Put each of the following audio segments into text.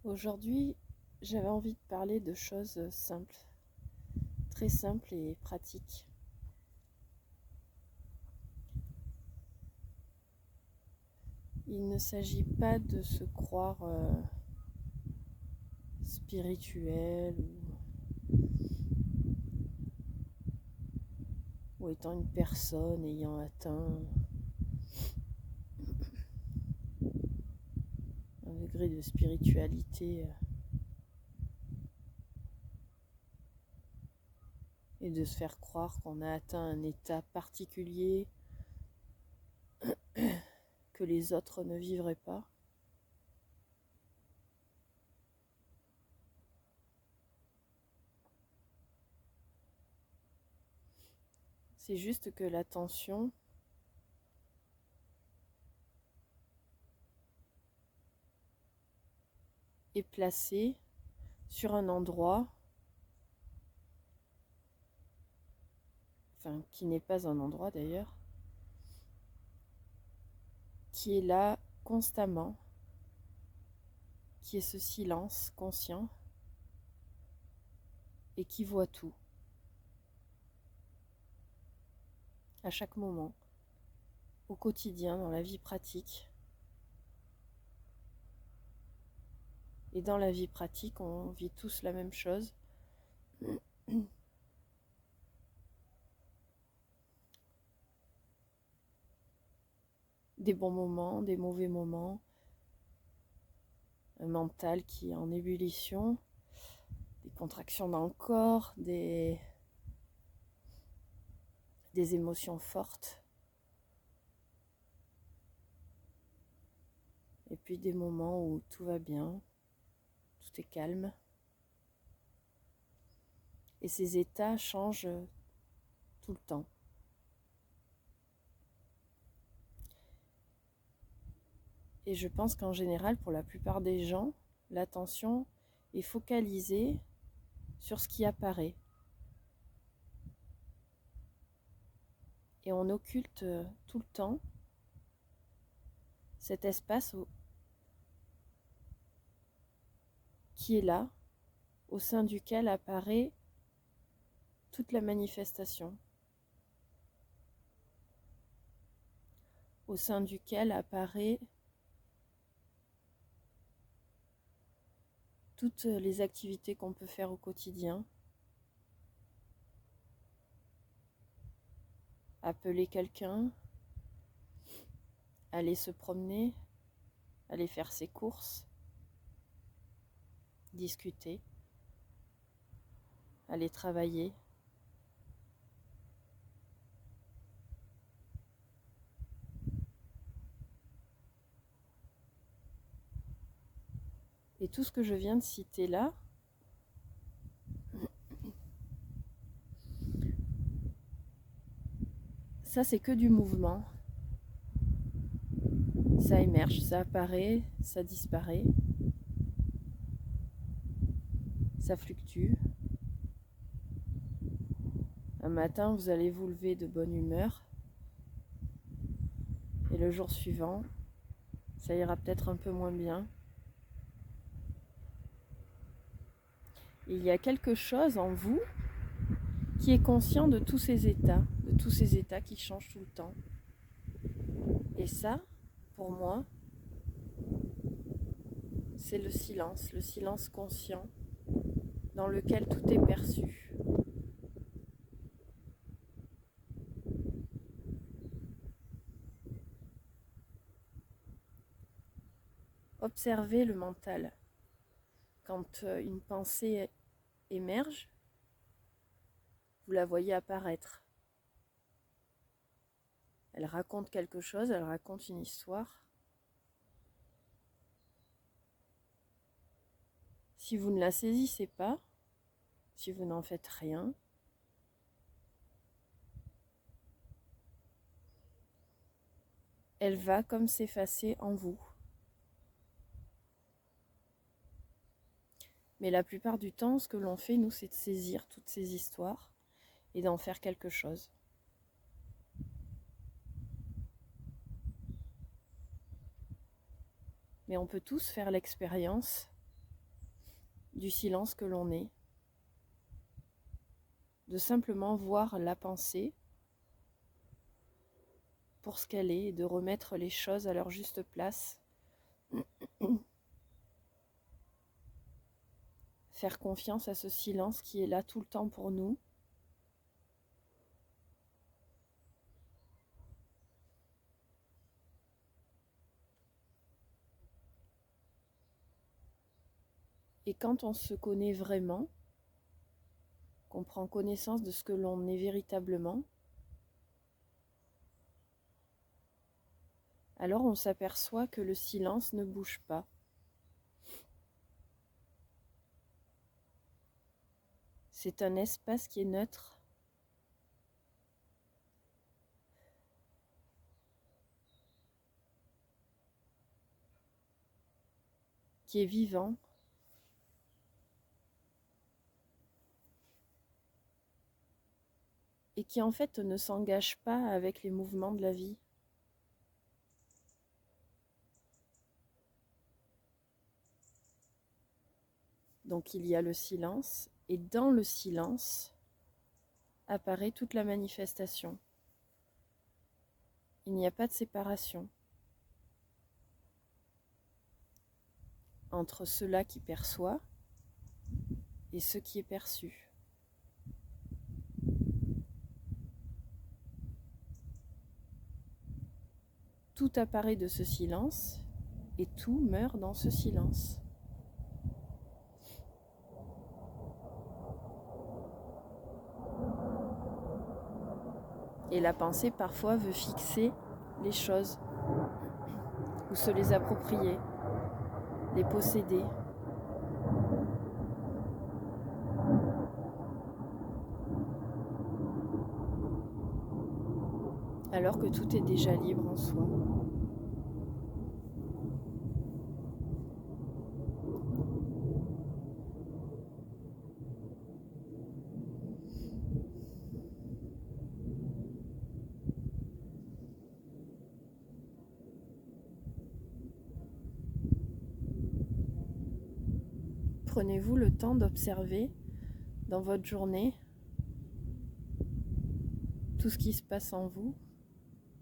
Aujourd'hui, j'avais envie de parler de choses simples, très simples et pratiques. Il ne s'agit pas de se croire spirituel ou étant une personne ayant atteint un degré de spiritualité et de se faire croire qu'on a atteint un état particulier que les autres ne vivraient pas. C'est juste que l'attention est placée sur un endroit, enfin qui n'est pas un endroit d'ailleurs, qui est là constamment, qui est ce silence conscient et qui voit tout, à chaque moment, au quotidien, dans la vie pratique. Et dans la vie pratique, on vit tous la même chose. Des bons moments, des mauvais moments, un mental qui est en ébullition, des contractions dans le corps, des émotions fortes. Et puis des moments où tout va bien, tout est calme. Et ces états changent tout le temps. Et je pense qu'en général, pour la plupart des gens, l'attention est focalisée sur ce qui apparaît. Et on occulte tout le temps cet espace qui est là, au sein duquel apparaît toute la manifestation, au sein duquel apparaît toutes les activités qu'on peut faire au quotidien. Appeler quelqu'un, aller se promener, aller faire ses courses, discuter, aller travailler. Et tout ce que je viens de citer là, ça c'est que du mouvement. Ça émerge, ça apparaît, ça disparaît, ça fluctue. Un matin, vous allez vous lever de bonne humeur et le jour suivant, ça ira peut-être un peu moins bien. Il y a quelque chose en vous qui est conscient de tous ces états qui changent tout le temps. Et ça, pour moi, c'est le silence conscient dans lequel tout est perçu. Observez le mental. Quand une pensée émerge, vous la voyez apparaître. Elle raconte quelque chose, elle raconte une histoire. Si vous ne la saisissez pas, si vous n'en faites rien, elle va comme s'effacer en vous. Mais la plupart du temps, ce que l'on fait, nous, c'est de saisir toutes ces histoires et d'en faire quelque chose. Mais on peut tous faire l'expérience du silence que l'on est, de simplement voir la pensée pour ce qu'elle est et de remettre les choses à leur juste place. Faire confiance à ce silence qui est là tout le temps pour nous. Et quand on se connaît vraiment, qu'on prend connaissance de ce que l'on est véritablement, alors on s'aperçoit que le silence ne bouge pas. C'est un espace qui est neutre, qui est vivant, et qui en fait ne s'engage pas avec les mouvements de la vie. Donc il y a le silence, et dans le silence apparaît toute la manifestation. Il n'y a pas de séparation entre cela qui perçoit et ce qui est perçu. Tout apparaît de ce silence et tout meurt dans ce silence. Et la pensée parfois veut fixer les choses ou se les approprier, les posséder. Alors que tout est déjà libre en soi. Prenez-vous le temps d'observer dans votre journée tout ce qui se passe en vous,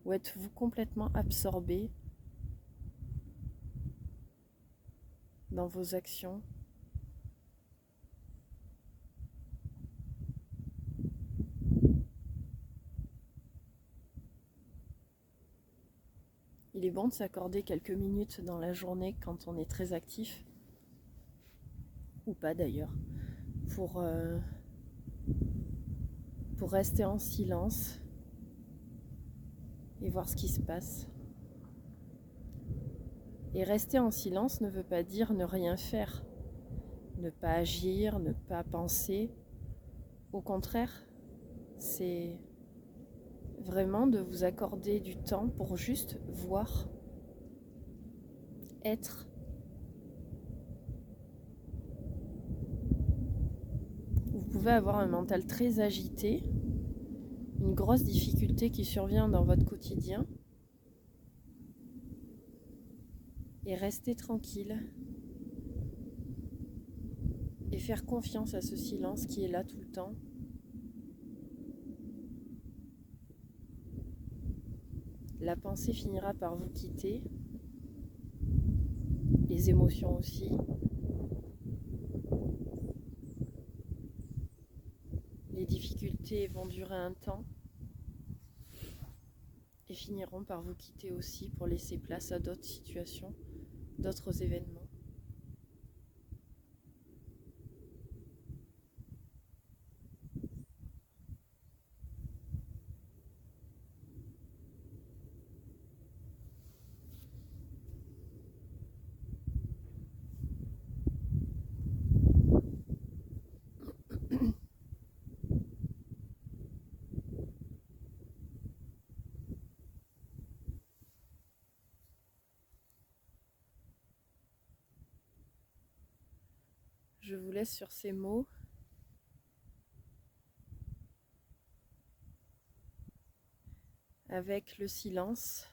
ou êtes-vous complètement absorbé dans vos actions? Il est bon de s'accorder quelques minutes dans la journée quand on est très actif, ou pas d'ailleurs, pour rester en silence et voir ce qui se passe. Et rester en silence ne veut pas dire ne rien faire, ne pas agir, ne pas penser. Au contraire, c'est vraiment de vous accorder du temps pour juste voir, être. Vous pouvez avoir un mental très agité, une grosse difficulté qui survient dans votre quotidien, et rester tranquille et faire confiance à ce silence qui est là tout le temps. La pensée finira par vous quitter, les émotions aussi. Les difficultés vont durer un temps et finiront par vous quitter aussi pour laisser place à d'autres situations, d'autres événements. Je vous laisse sur ces mots. Avec le silence